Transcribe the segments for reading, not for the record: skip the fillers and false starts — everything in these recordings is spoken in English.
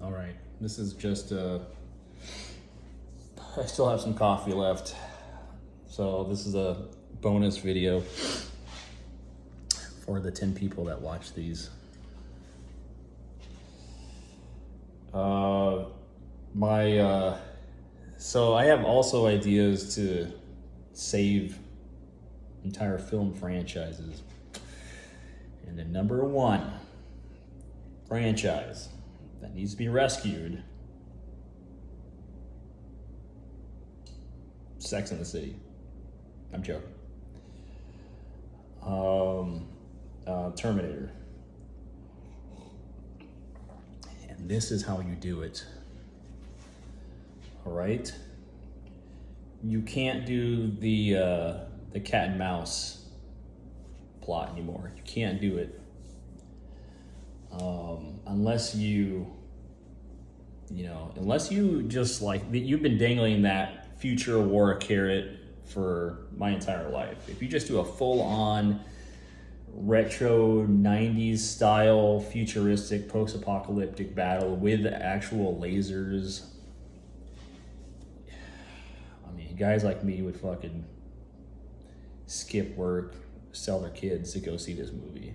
All right, this is just I still have some coffee left. So this is a bonus video for the 10 people that watch these. So I have also ideas to save entire film franchises. And the number one franchise that needs to be rescued, Sex and the City. I'm joking. Terminator. And this is how you do it. All right? You can't do the cat and mouse plot anymore. You can't do it. Unless you just like, you've been dangling that future war carrot for my entire life. If you just do a full-on retro 90s style futuristic post-apocalyptic battle with actual lasers, I mean, guys like me would fucking skip work, sell their kids to go see this movie.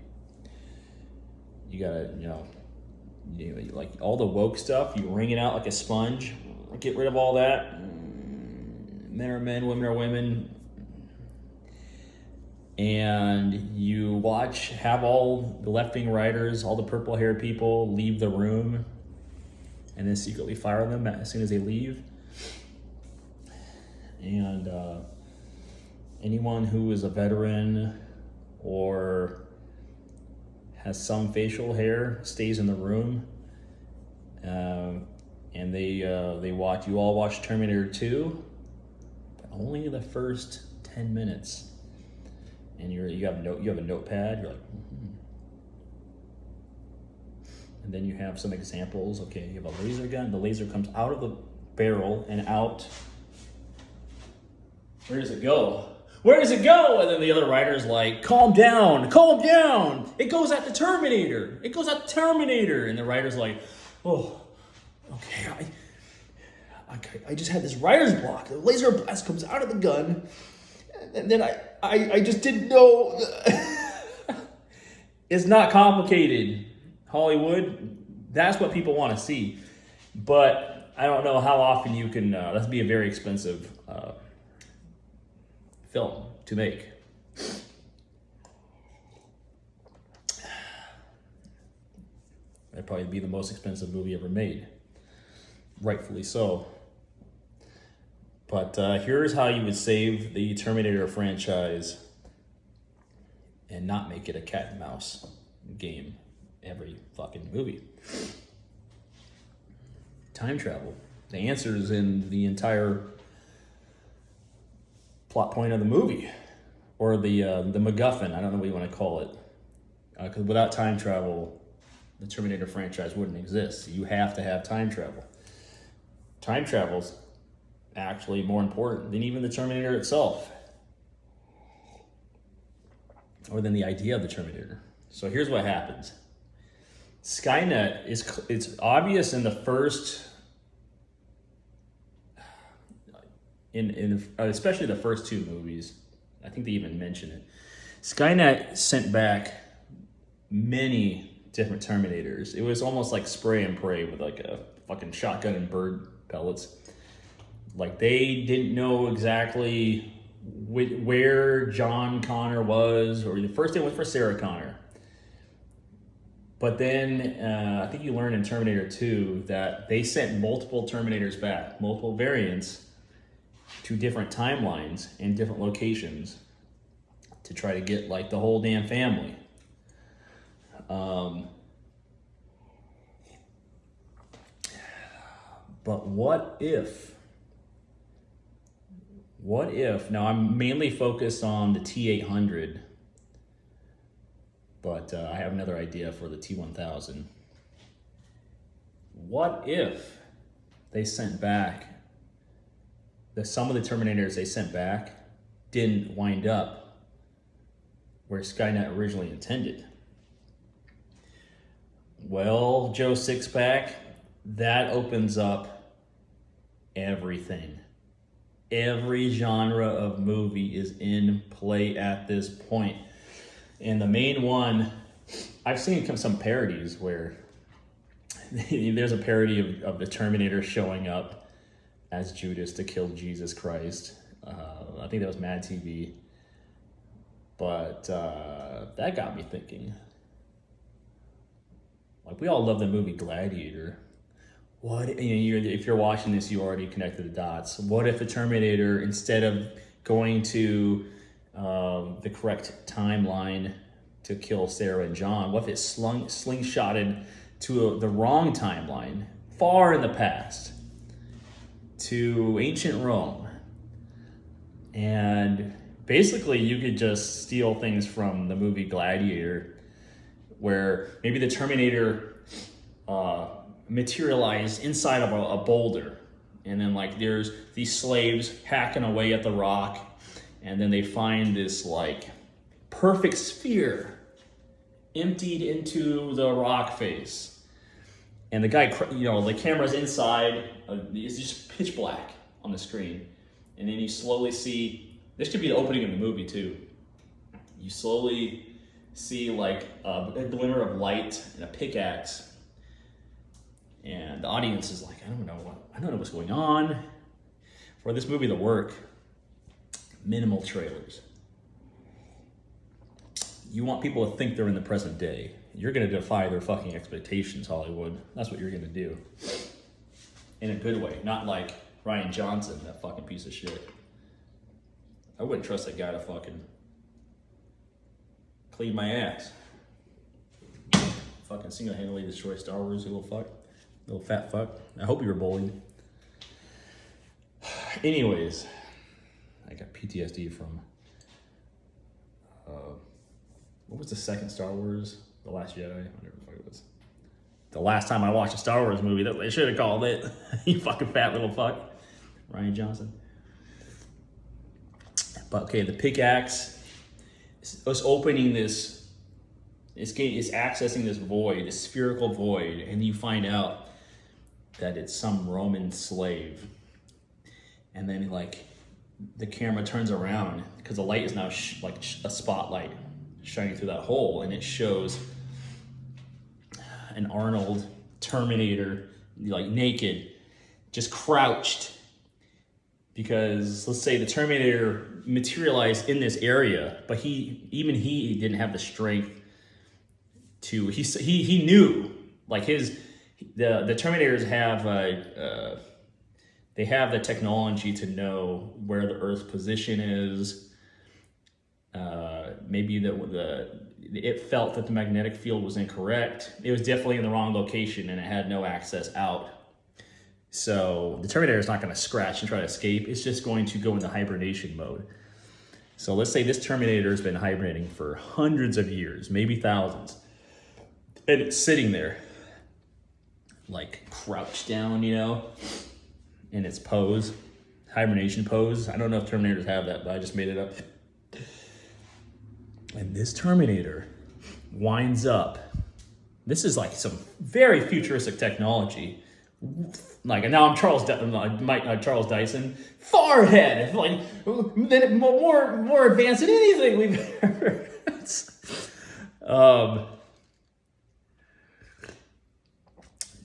You gotta, like all the woke stuff, you wring it out like a sponge, get rid of all that. Men are men, women are women. And you have all the left-wing writers, all the purple-haired people leave the room and then secretly fire them as soon as they leave. And anyone who is a veteran or has some facial hair stays in the room, and you all watch Terminator 2, but only the first 10 minutes. And you have a notepad. You're like, and then you have some examples. Okay, you have a laser gun. The laser comes out of the barrel and out. Where does it go? Where does it go? And then the other writer's like, calm down. It goes at the Terminator. And the writer's like, oh, okay, I just had this writer's block. The laser blast comes out of the gun. And then I just didn't know. It's not complicated, Hollywood. That's what people want to see. But I don't know how often you can, that'd be a very expensive film to make. That'd probably be the most expensive movie ever made. Rightfully so. But here's how you would save the Terminator franchise and not make it a cat and mouse game every fucking movie. Time travel. The answer is in the entire plot point of the movie, or the MacGuffin. I don't know what you want to call it. Because without time travel, the Terminator franchise wouldn't exist. You have to have time travel. Time travel's actually more important than even the Terminator itself, or than the idea of the Terminator. So here's what happens. Skynet it's obvious in the first, especially the first two movies. I think they even mention it. Skynet sent back many different Terminators. It was almost like spray and pray with like a fucking shotgun and bird pellets. Like, they didn't know exactly where John Connor was, or the first they went for Sarah Connor. But then I think you learn in Terminator 2 that they sent multiple Terminators back, multiple variants, to different timelines and different locations to try to get like the whole damn family. But what if, now I'm mainly focused on the T-800, but I have another idea for the T-1000. What if they sent back, some of the Terminators they sent back didn't wind up where Skynet originally intended? Well, Joe Sixpack, that opens up everything. Every genre of movie is in play at this point. And the main one, I've seen some parodies where there's a parody of the Terminator showing up as Judas to kill Jesus Christ. I think that was Mad TV. But that got me thinking. Like, we all love the movie Gladiator. What, if you're watching this, you already connected the dots. What if the Terminator, instead of going to the correct timeline to kill Sarah and John, what if it slingshotted to the wrong timeline, far in the past, to ancient Rome? And basically, you could just steal things from the movie Gladiator, where maybe the Terminator materialized inside of a boulder, and then like there's these slaves hacking away at the rock, and then they find this like perfect sphere emptied into the rock face, and the guy, the camera's inside, it's just pitch black on the screen, and then you slowly see, this could be the opening of the movie too, you slowly see like a glimmer of light and a pickaxe, and the audience is like, I don't know what's going on. For this movie to work, minimal trailers. You want people to think they're in the present day. You're gonna defy their fucking expectations, Hollywood. That's what you're gonna do. In a good way, not like Ryan Johnson, that fucking piece of shit. I wouldn't trust that guy to fucking clean my ass. Fucking single-handedly destroy Star Wars, you little fuck. Little fat fuck. I hope you were bullied. Anyways, I got PTSD from, what was the second Star Wars? The Last Jedi? Whatever the fuck it was. The last time I watched a Star Wars movie, that they should have called it. You fucking fat little fuck. Ryan Johnson. But okay, the pickaxe is opening this, it's accessing this void, this spherical void, and you find out that it's some Roman slave. And then like the camera turns around because the light is now like a spotlight shining through that hole, and it shows an Arnold Terminator, like naked, just crouched, because let's say the Terminator materialized in this area, but he didn't have the strength to, he knew, like the Terminators have they have the technology to know where the Earth's position is. Maybe it felt that the magnetic field was incorrect. It was definitely in the wrong location, and it had no access out. So the Terminator is not going to scratch and try to escape. It's just going to go into hibernation mode. So let's say this Terminator has been hibernating for hundreds of years, maybe thousands. And it's sitting there, like crouched down, in its pose, hibernation pose. I don't know if Terminators have that, but I just made it up. And this Terminator winds up. This is like some very futuristic technology. Like, and now I'm Charles Dyson, far ahead, like more advanced than anything we've ever.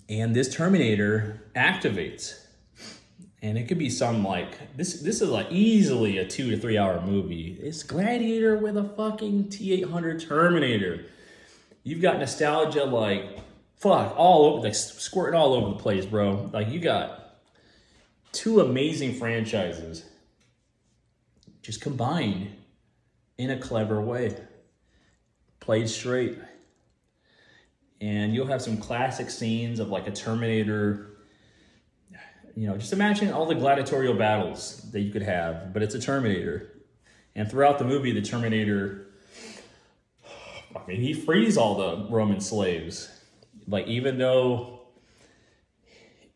And this Terminator activates, and it could be some like this is like easily a 2 to 3 hour movie. It's Gladiator with a fucking T-800 Terminator. You've got nostalgia like fuck all over, like squirting all over the place, bro. Like, you got two amazing franchises just combined in a clever way, played straight. And you'll have some classic scenes of like a Terminator. Just imagine all the gladiatorial battles that you could have, but it's a Terminator. And throughout the movie, the Terminator, he frees all the Roman slaves. Like, even though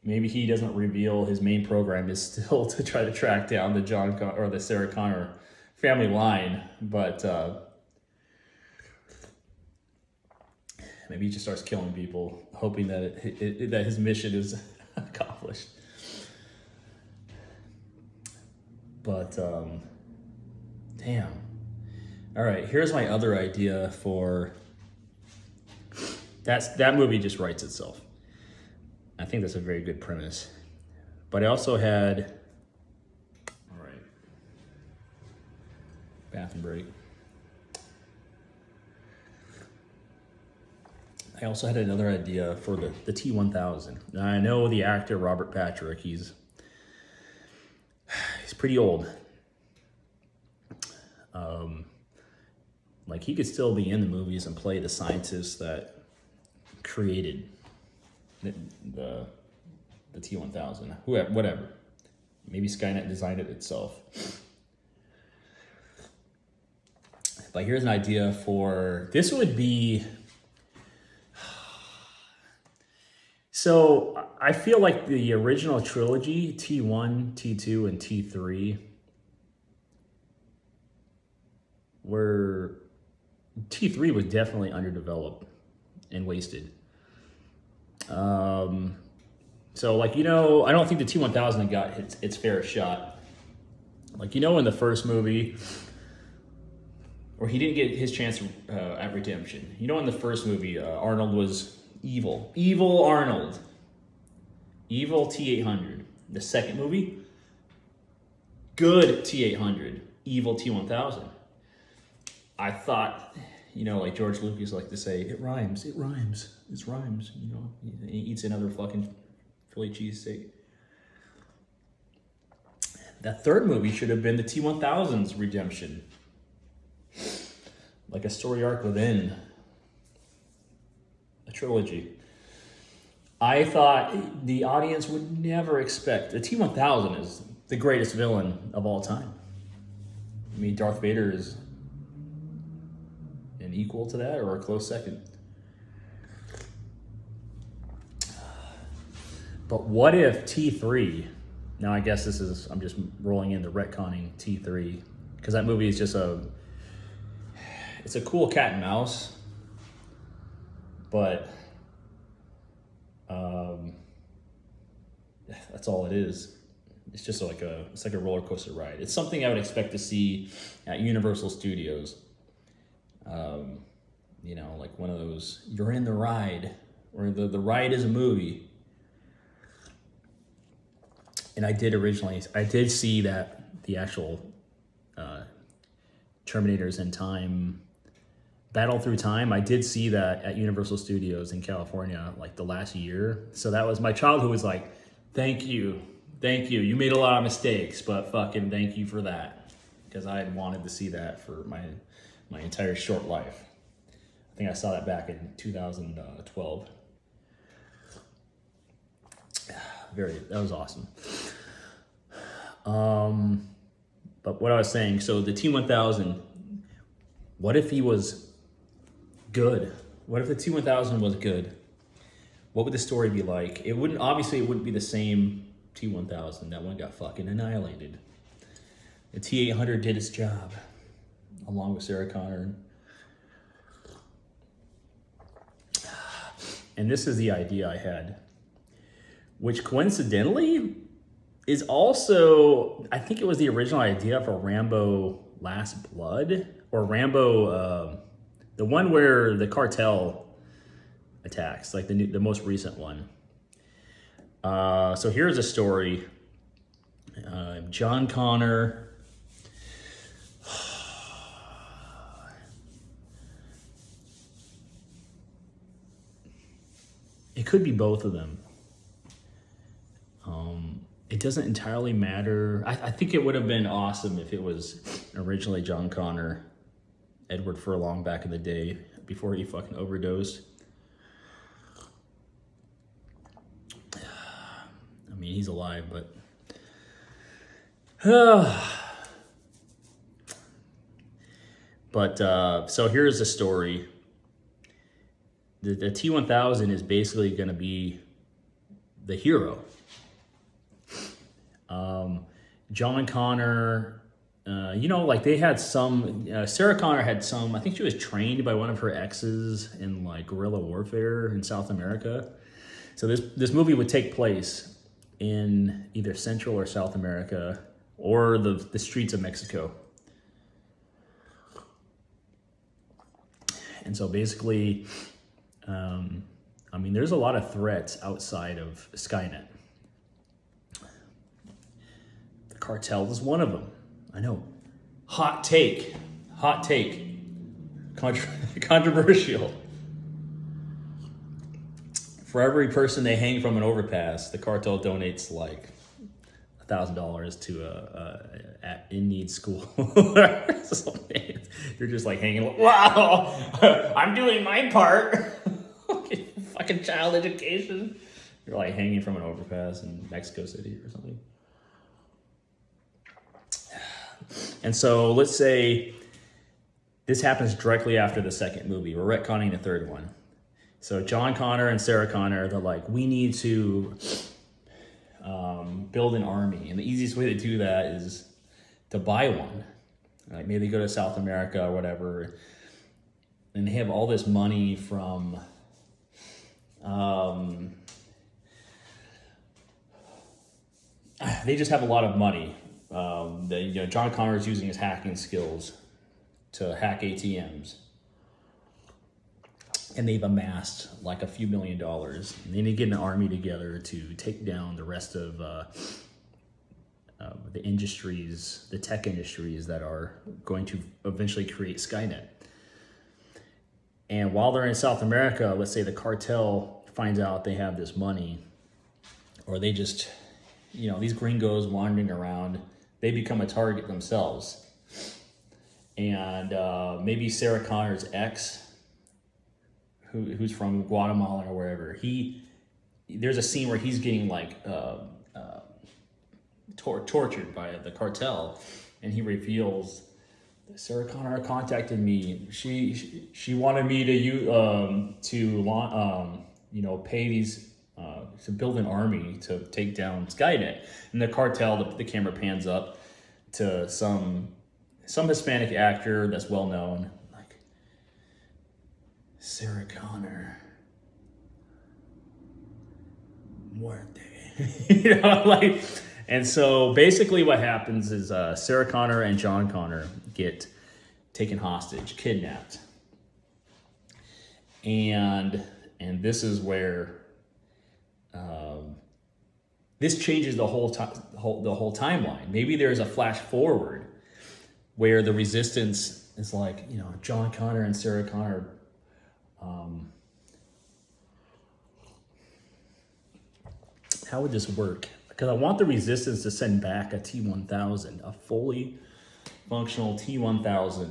maybe he doesn't reveal, his main program is still to try to track down the Sarah Connor family line. But Maybe he just starts killing people, hoping that that his mission is accomplished. But damn. All right, here's my other idea for that movie. Just writes itself. I think that's a very good premise. But I also had, all right, bathroom break. I also had another idea for the T-1000. Now, I know the actor Robert Patrick, he's pretty old. Like he could still be in the movies and play the scientist that created the T-1000, whatever. Maybe Skynet designed it itself. But here's an idea for, this would be, so I feel like the original trilogy, T1, T2, and T3, T3 was definitely underdeveloped and wasted. So like, I don't think the T-1000 got its fair shot. Like, in the first movie, or he didn't get his chance at redemption. In the first movie, Arnold was evil. Evil Arnold. Evil T-800. The second movie, good T-800. Evil T-1000. I thought, like George Lucas liked to say, it rhymes. It rhymes. He eats another fucking Philly cheesesteak. That third movie should have been the T-1000's redemption. Like a story arc within a trilogy. I thought the audience would never expect. The T-1000 is the greatest villain of all time. I mean, Darth Vader is an equal to that or a close second. But what if T3, now I guess I'm just rolling into retconning T3, because that movie is just it's a cool cat and mouse, but that's all it is. It's just like a roller coaster ride. It's something I would expect to see at Universal Studios. Like one of those, you're in the ride, or the ride is a movie. And I did see that the actual Terminators in Time, Battle Through Time, I did see that at Universal Studios in California, like the last year. So that was, my childhood was like, thank you. You made a lot of mistakes, but fucking thank you for that. Because I had wanted to see that for my entire short life. I think I saw that back in 2012. That was awesome. But what I was saying, so the T-1000, what if he was good? What if the T-1000 was good? What would the story be like? It wouldn't be the same T-1000. That one got fucking annihilated. The T-800 did its job, along with Sarah Connor. And this is the idea I had, which coincidentally is also, I think it was the original idea for Rambo Last Blood, or Rambo, the one where the cartel attacks, like the most recent one. So here's a story. John Connor. It could be both of them. It doesn't entirely matter. I think it would have been awesome if it was originally John Connor, Edward Furlong back in the day, before he fucking overdosed. I mean, he's alive, but... so here's the story. The T-1000 is basically going to be the hero. John Connor like they had some. Sarah Connor had some. I think she was trained by one of her exes in like guerrilla warfare in South America. So this movie would take place in either Central or South America or the streets of Mexico. And so basically, there's a lot of threats outside of Skynet. The cartel is one of them. I know. Hot take. Controversial. For every person they hang from an overpass, the cartel donates like $1,000 to a in-need school. You're just like hanging. Wow, I'm doing my part. Fucking child education. You're like hanging from an overpass in Mexico City or something. And so let's say this happens directly after the second movie. We're retconning the third one. So John Connor and Sarah Connor, they're like, we need to build an army. And the easiest way to do that is to buy one. Like maybe they go to South America or whatever, and they have all this money from they just have a lot of money. John Connor is using his hacking skills to hack ATMs. And they've amassed like a few $1 million. And they need to get an army together to take down the rest of the industries, the tech industries that are going to eventually create Skynet. And while they're in South America, let's say the cartel finds out they have this money, or they just, these gringos wandering around, they become a target themselves. And maybe Sarah Connor's ex, who's from Guatemala or wherever, there's a scene where he's getting like tortured by the cartel, and he reveals, Sarah Connor contacted me. She wanted me to pay these to build an army to take down Skynet. And the cartel, the camera pans up to some Hispanic actor that's well known. Sarah Connor, muerte. And so basically what happens is Sarah Connor and John Connor get taken hostage, kidnapped. And this is where this changes the whole timeline. Maybe there's a flash forward where the resistance is like, John Connor and Sarah Connor how would this work? Because I want the resistance to send back a T-1000, a fully functional T-1000.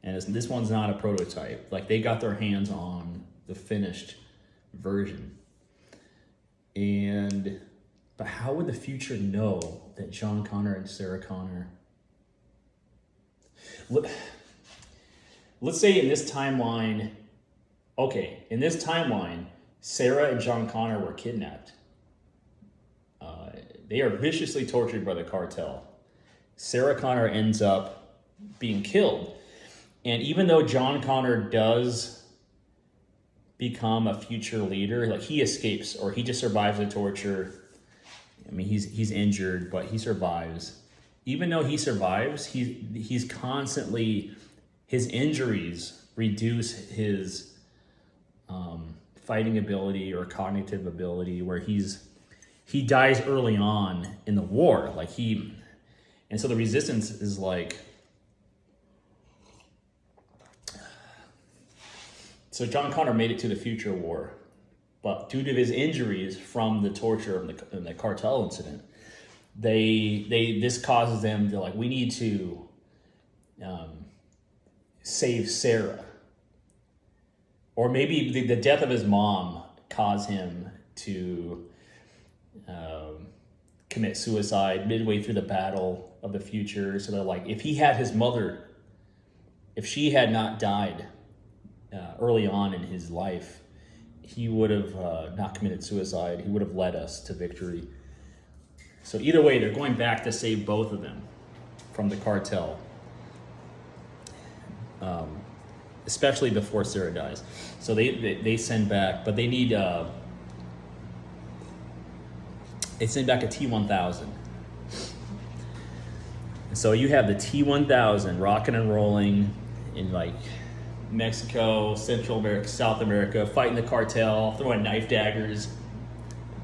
And this one's not a prototype. Like they got their hands on the finished version. But how would the future know that John Connor and Sarah Connor? Let's say in this timeline, Sarah and John Connor were kidnapped. They are viciously tortured by the cartel. Sarah Connor ends up being killed. And even though John Connor does become a future leader, like he escapes or he just survives the torture. He's injured, but he survives. Even though he survives, he's constantly, his injuries reduce his fighting ability or cognitive ability, where he dies early on in the war. And so the resistance is like, so John Connor made it to the future war, but due to his injuries from the torture and the cartel incident, this causes them to we need to save Sarah. Or maybe the death of his mom caused him to commit suicide midway through the battle of the future. So they're if he had his mother, if she had not died early on in his life, he would have not committed suicide. He would have led us to victory. So either way, they're going back to save both of them. from the cartel, especially before Sarah dies. So they send back, but they need they send back a T-1000. And so you have the T-1000 rocking and rolling in like Mexico, Central America, South America, fighting the cartel, throwing knife daggers,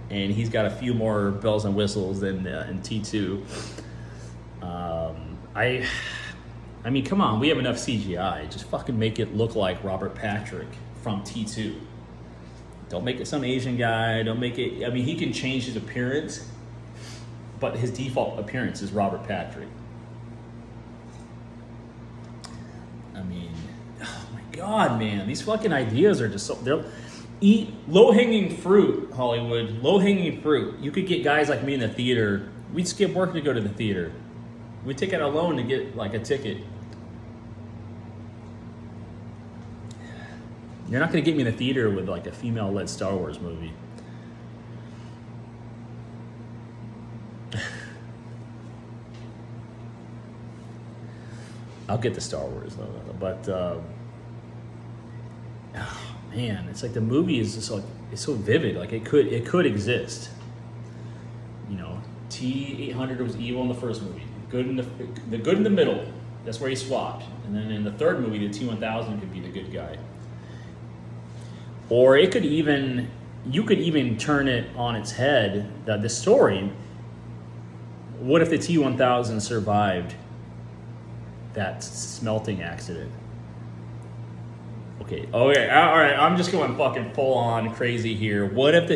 and he's got a few more bells and whistles than in T2. I mean, come on, we have enough CGI. Just fucking make it look like Robert Patrick from T2. Don't make it some Asian guy. Don't make it. I mean, he can change his appearance, but his default appearance is Robert Patrick. I mean, oh my God, man, these fucking ideas are just so. They're eat low-hanging fruit, Hollywood. Low-hanging fruit. You could get guys like me in the theater. We'd skip work to go to the theater. We'd take out a loan to get like a ticket. You're not going to get me in the theater with like a female-led Star Wars movie. I'll get the Star Wars though, but oh man, it's like the movie is just like it's so vivid. Like it could exist. You know, T-800 was evil in the first movie. Good in the good in the middle. That's where he swapped, and then in the third movie, the T-1000 could be the good guy. Or it could even, you could even turn it on its head, the story. What if the T-1000 survived that smelting accident? Okay, all right, I'm just going fucking full on crazy here. What if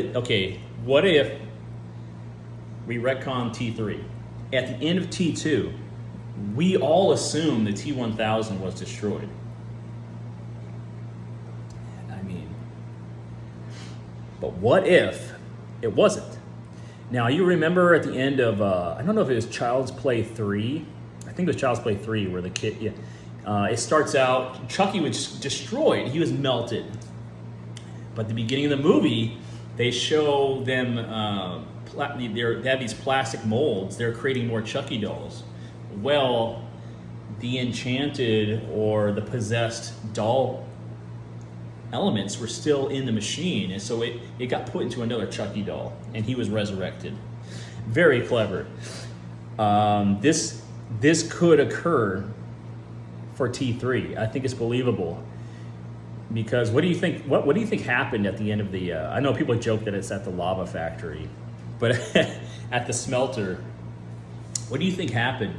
we retcon T3? At the end of T2, we all assume the T-1000 was destroyed. But what if it wasn't? Now, you remember at the end of, I don't know if it was Child's Play 3. I think it was Child's Play 3 where the kid, it starts out, Chucky was destroyed. He was melted. But at the beginning of the movie, they show them, they have these plastic molds. They're creating more Chucky dolls. Well, the enchanted or the possessed doll elements were still in the machine, and so it got put into another Chucky doll, and he was resurrected. Very clever. This could occur for T3. I think it's believable, because what do you think? What do you think happened at the end of the? I know people joke that it's at the lava factory, but at the smelter, what do you think happened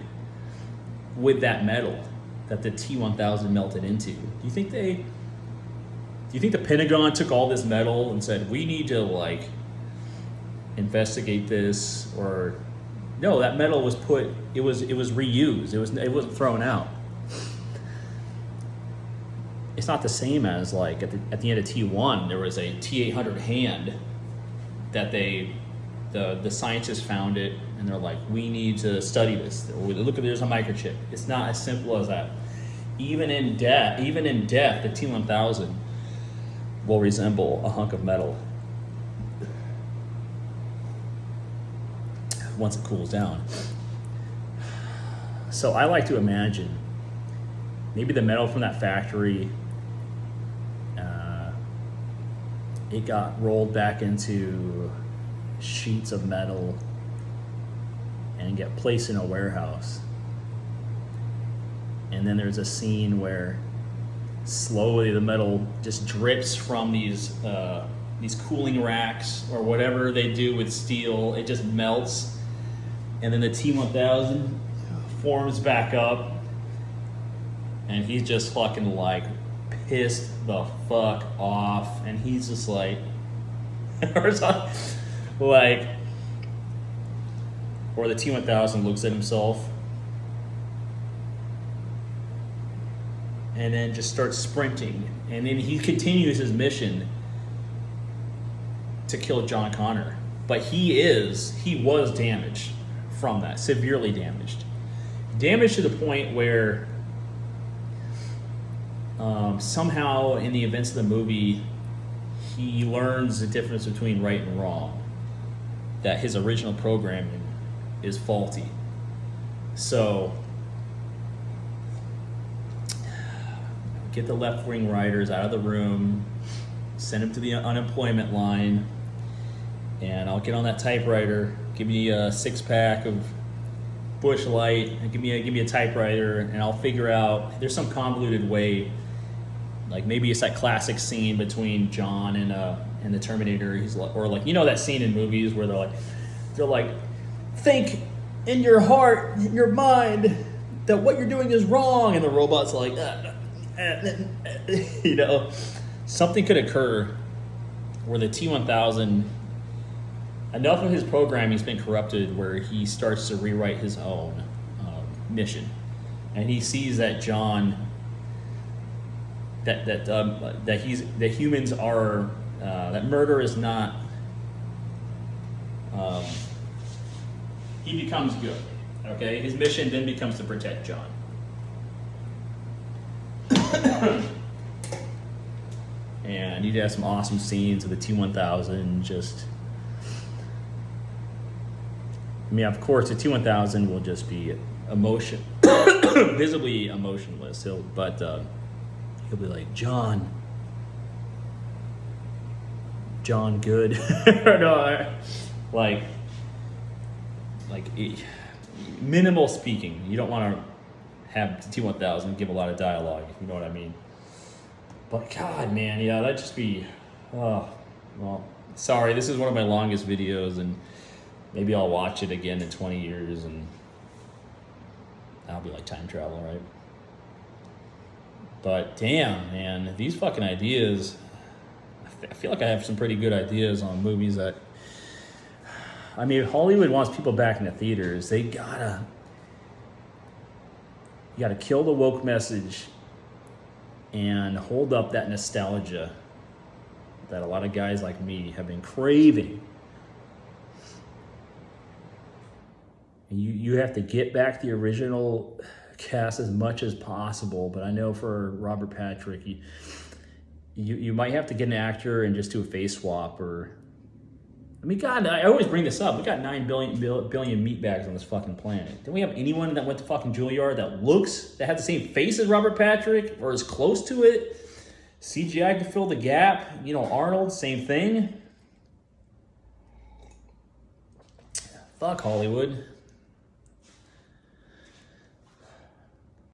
with that metal that the T-1000 melted into? Do you think the Pentagon took all this metal and said, we need to like investigate this? Or no, that metal was it was reused. It wasn't thrown out. It's not the same as like at the end of T1, there was a T-800 hand that the scientists found it, and they're like, we need to study this. Look, there's a microchip. It's not as simple as that. Even in death, the T-1000 will resemble a hunk of metal once it cools down. So I like to imagine maybe the metal from that factory, it got rolled back into sheets of metal and get placed in a warehouse. And then there's a scene where slowly the metal just drips from these cooling racks or whatever they do with steel. It just melts, and then the T-1000 forms back up, and he's just fucking like pissed the fuck off, and he's just like, or the T-1000 looks at himself and then just starts sprinting, and then he continues his mission to kill John Connor. But he was damaged from that, severely damaged to the point where somehow in the events of the movie he learns the difference between right and wrong, that his original programming is faulty. So get the left-wing writers out of the room, send them to the unemployment line, and I'll get on that typewriter, give me a 6-pack of Bush Light, and give me a typewriter, and I'll figure out, there's some convoluted way, like maybe it's that classic scene between John and the Terminator. He's like, or like, you know that scene in movies where they're like, think in your heart, in your mind, that what you're doing is wrong, and the robot's like, you know, something could occur where the T-1000, enough of his programming's been corrupted where he starts to rewrite his own mission, and he sees that John, that humans are, that murder is not. He becomes good. Okay, his mission then becomes to protect John. And I need to have some awesome scenes of the T-1000 just. I mean, of course, the T-1000 will just be visibly emotionless. He'll be like, John good. No, like minimal speaking. You don't want to have the T-1000 give a lot of dialogue, if you know what I mean. But God, man, yeah, that'd just be, oh, well, sorry, this is one of my longest videos, and maybe I'll watch it again in 20 years, and that'll be like time travel, right? But damn, man, these fucking ideas, I feel like I have some pretty good ideas on movies that, I mean, Hollywood wants people back in the theaters. You gotta kill the woke message and hold up that nostalgia that a lot of guys like me have been craving. And you have to get back the original cast as much as possible, but I know for Robert Patrick, you might have to get an actor and just do a face swap, or, I mean, God, I always bring this up. We got 9 billion meatbags on this fucking planet. Don't we have anyone that went to fucking Juilliard that had the same face as Robert Patrick, or is close to it? CGI to fill the gap. You know, Arnold, same thing. Fuck Hollywood.